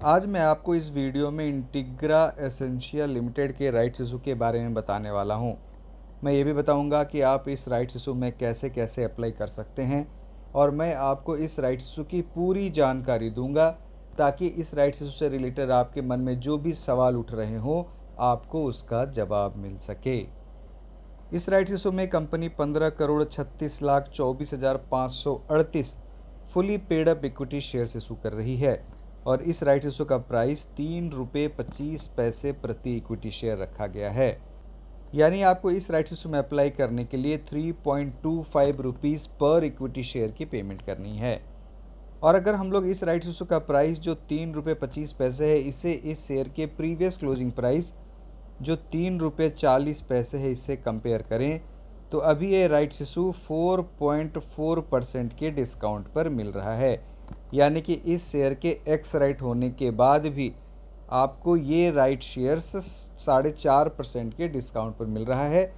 आज मैं आपको इस वीडियो में इंटीग्रा एसेंशिया लिमिटेड के राइट्स इशू के बारे में बताने वाला हूं। मैं ये भी बताऊंगा कि आप इस राइट्स इशू में कैसे कैसे अप्लाई कर सकते हैं और मैं आपको इस राइट्स इशू की पूरी जानकारी दूंगा ताकि इस राइट्स इशू से रिलेटेड आपके मन में जो भी सवाल उठ रहे हों आपको उसका जवाब मिल सके। इस राइट्स इशू में company 15,36,24,538 fully paid up equity shares issue कर रही है और इस राइट्स इशू का प्राइस ₹3.25 प्रति इक्विटी शेयर रखा गया है। यानी आपको इस राइट्स इशू में अप्लाई करने के लिए 3.25 रुपीज़ पर इक्विटी शेयर की पेमेंट करनी है। और अगर हम लोग इस राइट्स इशू का प्राइस जो ₹3.25 है इसे इस शेयर के प्रीवियस क्लोजिंग प्राइस जो ₹3.40 है इससे कंपेयर करें तो अभी ये राइट्स इशू 4.4% के डिस्काउंट पर मिल रहा है। यानी कि इस शेयर के एक्स राइट होने के बाद भी आपको ये राइट शेयर्स 4.5% के डिस्काउंट पर मिल रहा है।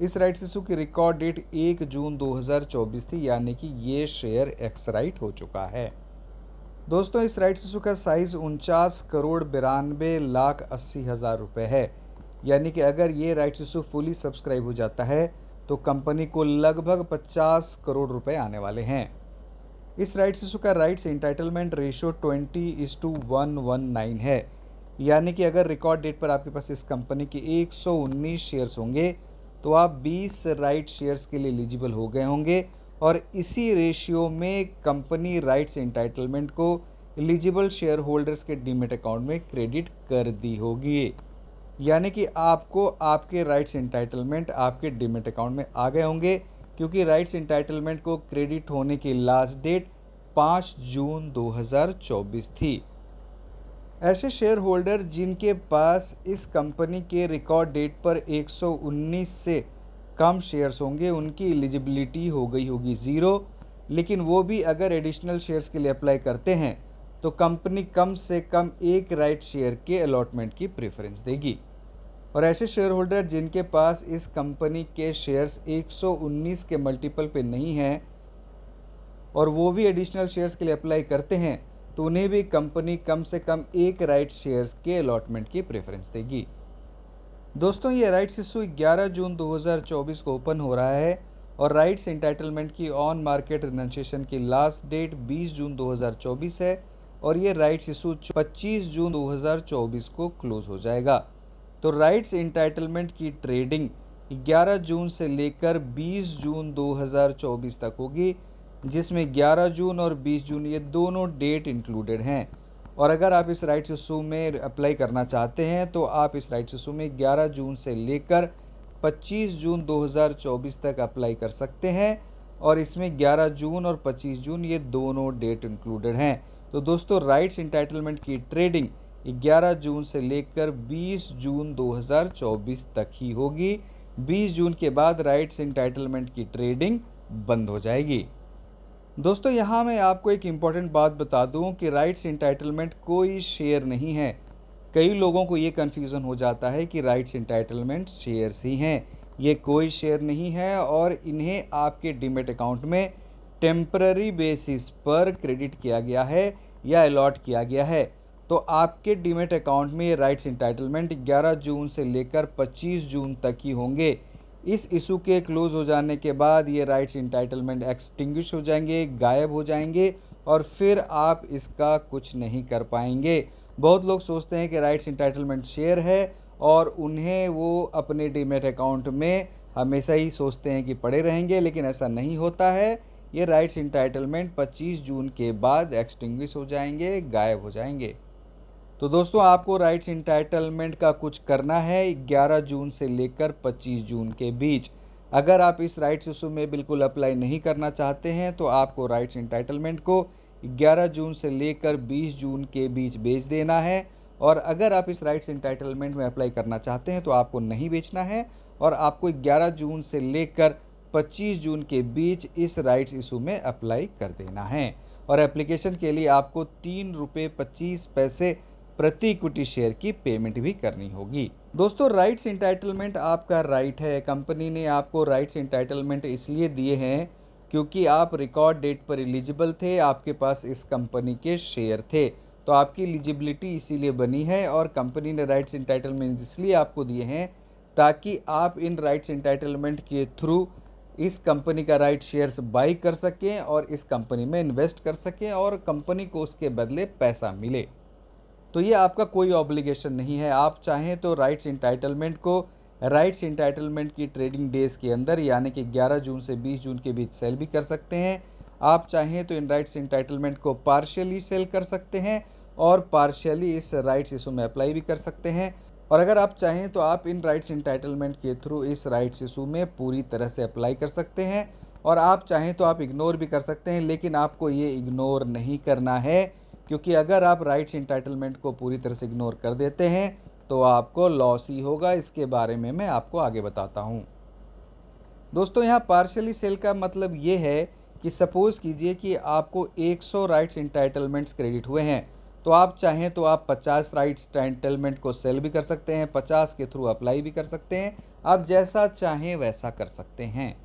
इस राइट्स इशू की रिकॉर्ड डेट 1 जून 2024 थी, यानी कि ये शेयर एक्स राइट हो चुका है। दोस्तों, इस राइट्स इशू का साइज़ 49,92,80,000 रुपये है। यानी कि अगर ये राइट्स इशू फुली सब्सक्राइब हो जाता है तो कंपनी को लगभग 50 करोड़ रुपए आने वाले हैं। इस राइट्स इशू का राइट्स इंटाइटलमेंट रेशियो 20:119 है। यानी कि अगर रिकॉर्ड डेट पर आपके पास इस कंपनी के 119 शेयर्स होंगे तो आप 20 राइट शेयर्स के लिए एलिजिबल हो गए होंगे और इसी रेशियो में कंपनी राइट्स इंटाइटलमेंट को एलिजिबल शेयर होल्डर्स के डीमेट अकाउंट में क्रेडिट कर दी होगी। यानी कि आपको आपके राइट्स इंटाइटलमेंट आपके डीमेट अकाउंट में आ गए होंगे, क्योंकि राइट्स इंटाइटलमेंट को क्रेडिट होने की लास्ट डेट 5 जून 2024 थी। ऐसे शेयर होल्डर जिनके पास इस कंपनी के रिकॉर्ड डेट पर 119 से कम शेयर्स होंगे उनकी एलिजिबिलिटी हो गई होगी 0, लेकिन वो भी अगर एडिशनल शेयर्स के लिए अप्लाई करते हैं तो कंपनी कम से कम एक राइट शेयर के अलॉटमेंट की प्रेफरेंस देगी। और ऐसे शेयर होल्डर जिनके पास इस कंपनी के शेयर्स 119 के मल्टीपल पे नहीं हैं और वो भी एडिशनल शेयर्स के लिए अप्लाई करते हैं तो उन्हें भी कंपनी कम से कम एक राइट शेयर्स के अलॉटमेंट की प्रेफरेंस देगी। दोस्तों, ये राइट्स इशू 11 जून 2024 को ओपन हो रहा है और राइट्स इंटाइटलमेंट की ऑन मार्केट रिनंसिएशन की लास्ट डेट 20 जून 2024 है और ये राइट्स इशू 25 जून 2024 को क्लोज हो जाएगा। तो राइट्स इंटाइटलमेंट की ट्रेडिंग 11 जून से लेकर 20 जून 2024 तक होगी, जिसमें 11 जून और 20 जून ये दोनों डेट इंक्लूडेड हैं। और अगर आप इस राइट्स इशू में अप्लाई करना चाहते हैं तो आप इस राइट्स इशू में 11 जून से लेकर 25 जून 2024 तक अप्लाई कर सकते हैं और इसमें 11 जून और 25 जून ये दोनों डेट इंक्लूडेड हैं। तो दोस्तों, राइट्स इंटाइटलमेंट की ट्रेडिंग 11 जून से लेकर 20 जून 2024 तक ही होगी। 20 जून के बाद राइट्स इंटाइटलमेंट की ट्रेडिंग बंद हो जाएगी। दोस्तों, यहाँ मैं आपको एक इम्पॉर्टेंट बात बता दूँ कि राइट्स इंटाइटलमेंट कोई शेयर नहीं है। कई लोगों को ये कन्फ्यूज़न हो जाता है कि राइट्स इंटाइटलमेंट शेयर्स ही हैं। ये कोई शेयर नहीं है और इन्हें आपके डीमेट अकाउंट में टेम्पररी बेसिस पर क्रेडिट किया गया है या अलॉट किया गया है। तो आपके डीमेट अकाउंट में ये राइट्स इंटाइटलमेंट 11 जून से लेकर 25 जून तक ही होंगे। इस इशू के क्लोज हो जाने के बाद ये राइट्स इंटाइटलमेंट एक्सटिंग्विश हो जाएंगे, गायब हो जाएंगे और फिर आप इसका कुछ नहीं कर पाएंगे। बहुत लोग सोचते हैं कि राइट्स इंटाइटलमेंट शेयर है और उन्हें वो अपने डीमेट अकाउंट में हमेशा ही सोचते हैं कि पड़े रहेंगे, लेकिन ऐसा नहीं होता है। ये राइट्स इंटाइटलमेंट 25 जून के बाद एक्सटिंग्विश हो जाएंगे, गायब हो जाएंगे। तो दोस्तों, आपको राइट्स इंटाइटलमेंट का कुछ करना है 11 जून से लेकर 25 जून के बीच। अगर आप इस राइट्स इशू में बिल्कुल अप्लाई नहीं करना चाहते हैं तो आपको राइट्स इंटाइटलमेंट को 11 जून से लेकर 20 जून के बीच बेच देना है। और अगर आप इस राइट्स इंटाइटलमेंट में अप्लाई करना चाहते हैं तो आपको नहीं बेचना है और आपको 11 जून से लेकर 25 जून के बीच इस राइट्स इशू में अप्लाई कर देना है। और एप्लीकेशन के लिए आपको ₹3.25 प्रति इक्विटी शेयर की पेमेंट भी करनी होगी। दोस्तों, राइट्स इंटाइटलमेंट आपका राइट है। कंपनी ने आपको राइट्स इंटाइटलमेंट इसलिए दिए हैं क्योंकि आप रिकॉर्ड डेट पर एलिजिबल थे, आपके पास इस कंपनी के शेयर थे तो आपकी एलिजिबिलिटी इसीलिए बनी है और कंपनी ने राइट्स एंटाइटलमेंट इसलिए आपको दिए हैं ताकि आप इन राइट्स एंटाइटलमेंट के थ्रू इस कंपनी का राइट शेयर्स बाई कर सकें और इस कंपनी में इन्वेस्ट कर सकें और कंपनी को उसके बदले पैसा मिले। तो ये आपका कोई ऑब्लिगेशन नहीं है। आप चाहें तो राइट्स एंटाइटलमेंट की ट्रेडिंग डेज़ के अंदर यानी कि 11 जून से 20 जून के बीच सेल भी कर सकते हैं। आप चाहें तो इन राइट्स एंटाइटलमेंट को पार्शियली सेल कर सकते हैं और पार्शियली इस राइट्स इशू में अप्लाई भी कर सकते हैं। और अगर आप चाहें तो आप इन राइट्स एंटाइटलमेंट के थ्रू इस राइट्स इशू में पूरी तरह से अप्लाई कर सकते हैं और आप चाहें तो आप इग्नोर भी कर सकते हैं, लेकिन आपको ये इग्नोर नहीं करना है, क्योंकि अगर आप राइट्स एंटाइटलमेंट को पूरी तरह से इग्नोर कर देते हैं तो आपको लॉस ही होगा। इसके बारे में मैं आपको आगे बताता हूँ। दोस्तों, यहाँ पार्शियली सेल का मतलब ये है कि सपोज़ कीजिए कि आपको 100 राइट्स एंटाइटलमेंट्स क्रेडिट हुए हैं, तो आप चाहें तो आप 50 राइट्स एंटाइटलमेंट को सेल भी कर सकते हैं, 50 के थ्रू अप्लाई भी कर सकते हैं। आप जैसा चाहें वैसा कर सकते हैं।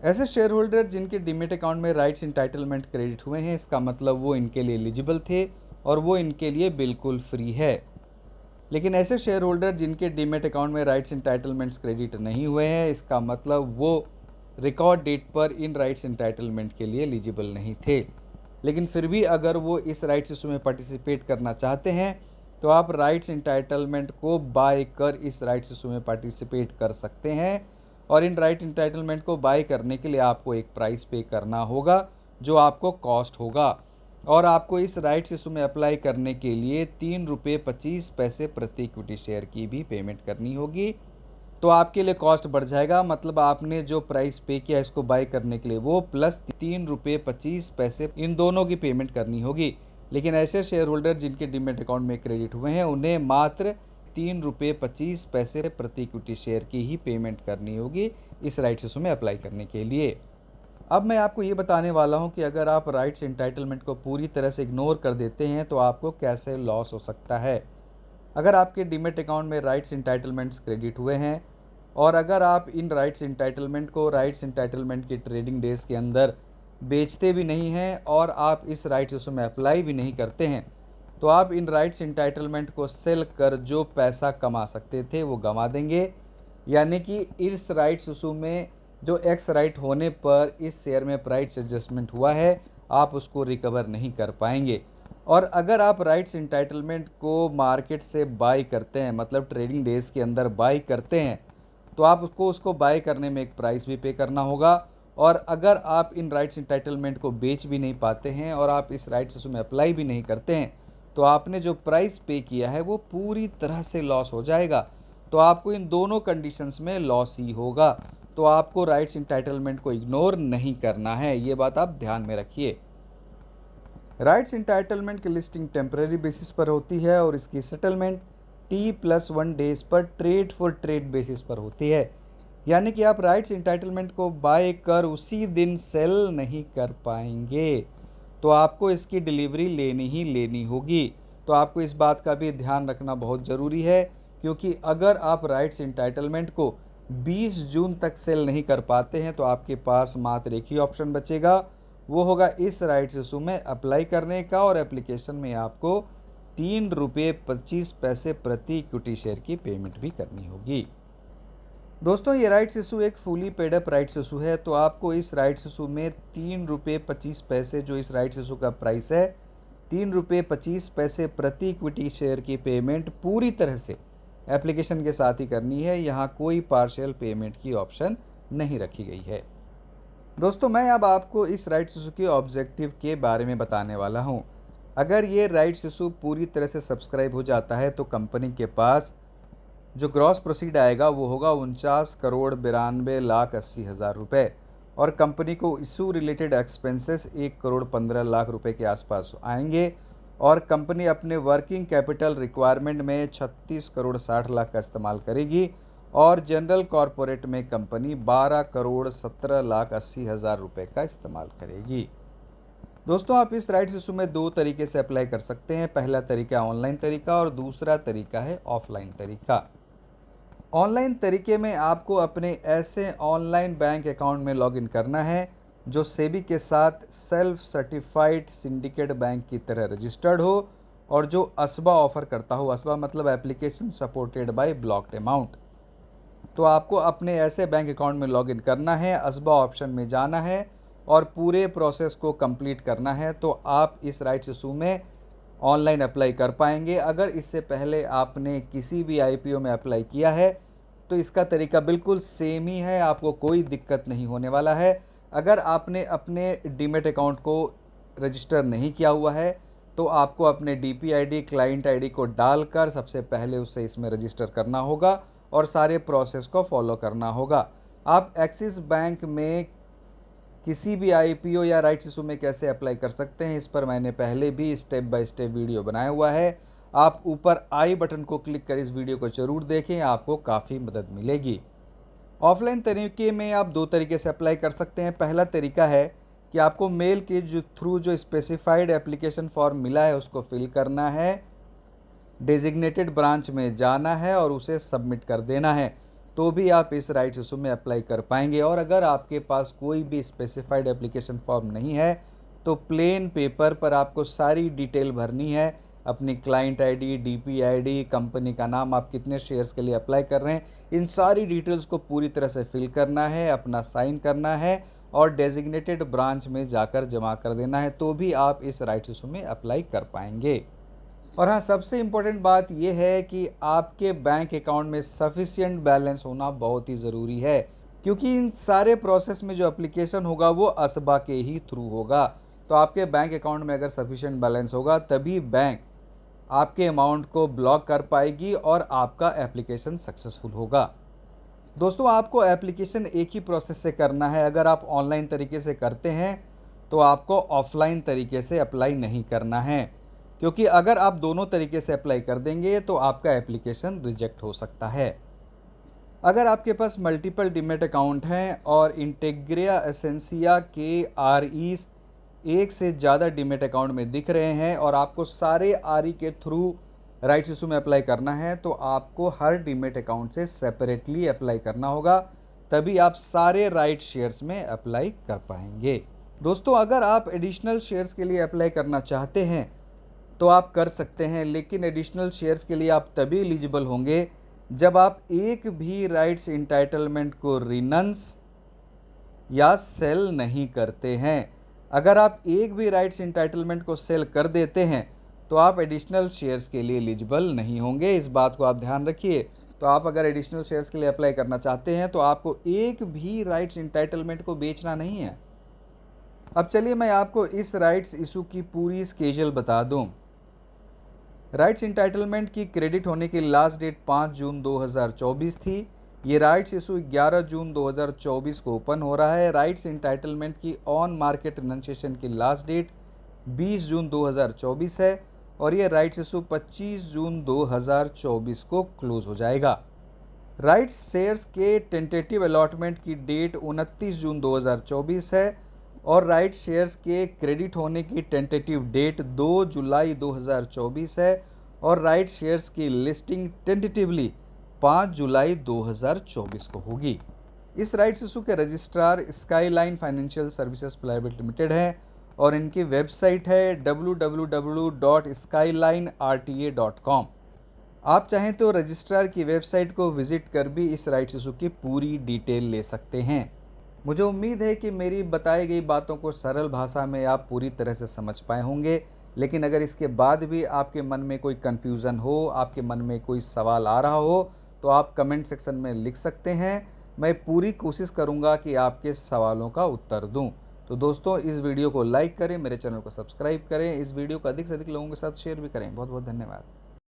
ऐसे शेयर होल्डर जिनके डीमैट अकाउंट में राइट्स एंटाइटलमेंट क्रेडिट हुए हैं, इसका मतलब वो इनके लिए एलिजिबल थे और वो इनके लिए बिल्कुल फ्री है। लेकिन ऐसे शेयर होल्डर जिनके डीमैट अकाउंट में राइट्स एंटाइटलमेंट्स क्रेडिट नहीं हुए हैं, इसका मतलब वो रिकॉर्ड डेट पर इन राइट्स एंटाइटलमेंट के लिए एलिजिबल नहीं थे। लेकिन फिर भी अगर वो इस राइट्स इशू में पार्टिसिपेट करना चाहते हैं तो आप राइट्स एंटाइटलमेंट को बाय कर इस राइट्स इशू में पार्टिसिपेट कर सकते हैं। और इन राइट एंटाइटलमेंट को बाय करने के लिए आपको एक प्राइस पे करना होगा जो आपको कॉस्ट होगा, और आपको इस राइट्स इशू में अप्लाई करने के लिए 3 रुपये 25 पैसे प्रति इक्विटी शेयर की भी पेमेंट करनी होगी। तो आपके लिए कॉस्ट बढ़ जाएगा, मतलब आपने जो प्राइस पे किया इसको बाय करने के लिए वो प्लस 3 रुपये 25 पैसे इन दोनों की पेमेंट करनी होगी। लेकिन ऐसे शेयर होल्डर जिनके डीमैट अकाउंट में क्रेडिट हुए हैं उन्हें मात्र 3 रुपये 25 पैसे प्रति इक्विटी शेयर की ही पेमेंट करनी होगी इस राइट्स इशू में अप्लाई करने के लिए। अब मैं आपको ये बताने वाला हूँ कि अगर आप राइट्स एंटाइटलमेंट को पूरी तरह से इग्नोर कर देते हैं तो आपको कैसे लॉस हो सकता है। अगर आपके डीमैट अकाउंट में राइट्स एंटाइटलमेंट्स क्रेडिट हुए हैं और अगर आप इन राइट्स एंटाइटलमेंट को राइट्स एंटाइटलमेंट की ट्रेडिंग डेज़ के अंदर बेचते भी नहीं हैं और आप इस राइट्स इशू में अप्लाई भी नहीं करते हैं, तो आप इन राइट्स एंटाइटलमेंट को सेल कर जो पैसा कमा सकते थे वो गंवा देंगे। यानी कि इस राइट्स इशू में जो एक्स राइट होने पर इस शेयर में प्राइस एडजस्टमेंट हुआ है, आप उसको रिकवर नहीं कर पाएंगे। और अगर आप राइट्स एंटाइटलमेंट को मार्केट से बाई करते हैं, मतलब ट्रेडिंग डेज़ के अंदर बाई करते हैं, तो आप उसको बाई करने में एक प्राइस भी पे करना होगा। और अगर आप इन राइट्स एंटाइटलमेंट को बेच भी नहीं पाते हैं और आप इस राइट्स इशू में अप्लाई भी नहीं करते हैं, तो आपने जो प्राइस पे किया है वो पूरी तरह से लॉस हो जाएगा। तो आपको इन दोनों कंडीशंस में लॉस ही होगा। तो आपको राइट्स एंटाइटलमेंट को इग्नोर नहीं करना है, ये बात आप ध्यान में रखिए। राइट्स एंटाइटलमेंट की लिस्टिंग टेम्परेरी बेसिस पर होती है और इसकी सेटलमेंट T+1 डेज पर ट्रेड फॉर ट्रेड बेसिस पर होती है। यानी कि आप राइट्स एंटाइटलमेंट को बाय कर उसी दिन सेल नहीं कर पाएंगे, तो आपको इसकी डिलीवरी लेनी ही लेनी होगी। तो आपको इस बात का भी ध्यान रखना बहुत ज़रूरी है, क्योंकि अगर आप राइट्स एंटाइटलमेंट को 20 जून तक सेल नहीं कर पाते हैं तो आपके पास मात्र एक ही ऑप्शन बचेगा, वो होगा इस राइट्स इशू में अप्लाई करने का। और एप्लीकेशन में आपको 3 रुपये 25 पैसे प्रति इक्विटी शेयर की पेमेंट भी करनी होगी। दोस्तों, ये राइट्स इशू एक fully paid up rights issue है, तो आपको इस राइट्स इशू में 3 रुपये 25 पैसे जो इस राइट्स इशू का प्राइस है, 3 रुपये 25 पैसे प्रति इक्विटी शेयर की पेमेंट पूरी तरह से एप्लीकेशन के साथ ही करनी है। यहाँ कोई पार्शियल पेमेंट की ऑप्शन नहीं रखी गई है। दोस्तों, मैं अब आपको इस राइट्स इशू के ऑब्जेक्टिव के बारे में बताने वाला हूँ। अगर ये राइट्स इशू पूरी तरह से सब्सक्राइब हो जाता है तो कंपनी के पास जो ग्रॉस प्रोसीड आएगा वो होगा 49,92,80,000 रुपये, और कंपनी को इशू रिलेटेड एक्सपेंसेस 1,15,00,000 रुपये के आसपास आएंगे। और कंपनी अपने वर्किंग कैपिटल रिक्वायरमेंट में 36,60,00,000 का इस्तेमाल करेगी और जनरल कॉरपोरेट में कंपनी 12,17,80,000 रुपये का इस्तेमाल करेगी। दोस्तों, आप इस राइट्स इशू में 2 तरीके से अप्लाई कर सकते हैं। पहला तरीका ऑनलाइन तरीका और दूसरा तरीका है ऑफलाइन तरीका। ऑनलाइन तरीके में आपको अपने ऐसे ऑनलाइन बैंक अकाउंट में लॉगिन करना है जो सेबी के साथ सेल्फ सर्टिफाइड सिंडिकेट बैंक की तरह रजिस्टर्ड हो और जो असबा ऑफर करता हो। असबा मतलब application supported by blocked amount. तो आपको अपने ऐसे बैंक अकाउंट में लॉगिन करना है, असबा ऑप्शन में जाना है और पूरे प्रोसेस को कंप्लीट करना है, तो आप इस राइट्स इशू में ऑनलाइन अप्लाई कर पाएंगे। अगर इससे पहले आपने किसी भी आईपीओ में अप्लाई किया है तो इसका तरीका बिल्कुल सेम ही है, आपको कोई दिक्कत नहीं होने वाला है। अगर आपने अपने डीमेट अकाउंट को रजिस्टर नहीं किया हुआ है तो आपको अपने डीपीआईडी क्लाइंट आईडी को डालकर सबसे पहले उससे इसमें रजिस्टर करना होगा और सारे प्रोसेस को फॉलो करना होगा। आप एक्सिस बैंक में किसी भी आईपीओ या राइट्स इशू में कैसे अप्लाई कर सकते हैं, इस पर मैंने पहले भी स्टेप बाय स्टेप वीडियो बनाया हुआ है। आप ऊपर आई बटन को क्लिक कर इस वीडियो को जरूर देखें, आपको काफ़ी मदद मिलेगी। ऑफलाइन तरीके में आप दो तरीके से अप्लाई कर सकते हैं। पहला तरीका है कि आपको मेल के थ्रू जो स्पेसिफाइड एप्लीकेशन फॉर्म मिला है उसको फिल करना है, डेजिग्नेटेड ब्रांच में जाना है और उसे सबमिट कर देना है, तो भी आप इस राइट्स इशू में अप्लाई कर पाएंगे। और अगर आपके पास कोई भी स्पेसिफाइड एप्लीकेशन फॉर्म नहीं है तो प्लेन पेपर पर आपको सारी डिटेल भरनी है, अपनी क्लाइंट आईडी, डीपीआईडी, कंपनी का नाम, आप कितने शेयर्स के लिए अप्लाई कर रहे हैं, इन सारी डिटेल्स को पूरी तरह से फिल करना है, अपना साइन करना है और डेजिग्नेटेड ब्रांच में जाकर जमा कर देना है, तो भी आप इस राइट्स इशू में अप्लाई कर पाएंगे। और हाँ, सबसे इम्पोर्टेंट बात यह है कि आपके बैंक अकाउंट में सफिशिएंट बैलेंस होना बहुत ही ज़रूरी है, क्योंकि इन सारे प्रोसेस में जो एप्लीकेशन होगा वो असबा के ही थ्रू होगा। तो आपके बैंक अकाउंट में अगर सफिशिएंट बैलेंस होगा तभी बैंक आपके अमाउंट को ब्लॉक कर पाएगी और आपका एप्लीकेशन सक्सेसफुल होगा। दोस्तों, आपको एप्लीकेशन एक ही प्रोसेस से करना है। अगर आप ऑनलाइन तरीके से करते हैं तो आपको ऑफलाइन तरीके से अप्लाई नहीं करना है, क्योंकि अगर आप दोनों तरीके से अप्लाई कर देंगे तो आपका एप्लीकेशन रिजेक्ट हो सकता है। अगर आपके पास मल्टीपल डीमेट अकाउंट हैं और इंटेग्रिया एसेंसिया के आरईस एक से ज़्यादा डीमेट अकाउंट में दिख रहे हैं और आपको सारे आरई के थ्रू राइट्स इशू में अप्लाई करना है, तो आपको हर डीमेट अकाउंट से सेपरेटली अप्लाई करना होगा, तभी आप सारे राइट शेयर्स में अप्लाई कर पाएंगे। दोस्तों, अगर आप एडिशनल शेयर्स के लिए अप्लाई करना चाहते हैं तो आप कर सकते हैं, लेकिन एडिशनल शेयर्स के लिए आप तभी एलिजिबल होंगे जब आप एक भी राइट्स इंटाइटलमेंट को रिनंस या सेल नहीं करते हैं। अगर आप एक भी राइट्स इंटाइटलमेंट को सेल कर देते हैं तो आप एडिशनल शेयर्स के लिए एलिजिबल नहीं होंगे, इस बात को आप ध्यान रखिए। तो आप अगर एडिशनल शेयर्स के लिए अप्लाई करना चाहते हैं तो आपको एक भी राइट्स इंटाइटलमेंट को बेचना नहीं है। अब चलिए मैं आपको इस राइट्स इशू की पूरी स्केड्यूल बता दूं। राइट्स इंटाइटलमेंट की क्रेडिट होने की लास्ट डेट 5 जून 2024 थी। ये राइट्स इशू 11 जून 2024 को ओपन हो रहा है। राइट्स इंटाइटलमेंट की ऑन मार्केट रिनंसिएशन की लास्ट डेट 20 जून 2024 है और ये राइट्स इशू 25 जून 2024 को क्लोज हो जाएगा। राइट्स शेयर्स के टेंटेटिव अलॉटमेंट की डेट 29 जून 2024 है और राइट शेयर्स के क्रेडिट होने की टेंटेटिव डेट 2 जुलाई 2024 है और राइट शेयर्स की लिस्टिंग टेंटेटिवली 5 जुलाई 2024 को होगी। इस राइट्स इशू के registrar skyline financial services private limited है और इनकी वेबसाइट है www.skylinerta.com। आप चाहें तो रजिस्ट्रार की वेबसाइट को विजिट कर भी इस राइट्स इशू की पूरी डिटेल ले सकते हैं। मुझे उम्मीद है कि मेरी बताई गई बातों को सरल भाषा में आप पूरी तरह से समझ पाए होंगे, लेकिन अगर इसके बाद भी आपके मन में कोई कन्फ्यूज़न हो, आपके मन में कोई सवाल आ रहा हो तो आप कमेंट सेक्शन में लिख सकते हैं। मैं पूरी कोशिश करूंगा कि आपके सवालों का उत्तर दूं। तो दोस्तों, इस वीडियो को लाइक करें, मेरे चैनल को सब्सक्राइब करें, इस वीडियो को अधिक से अधिक लोगों के साथ शेयर भी करें। बहुत बहुत धन्यवाद।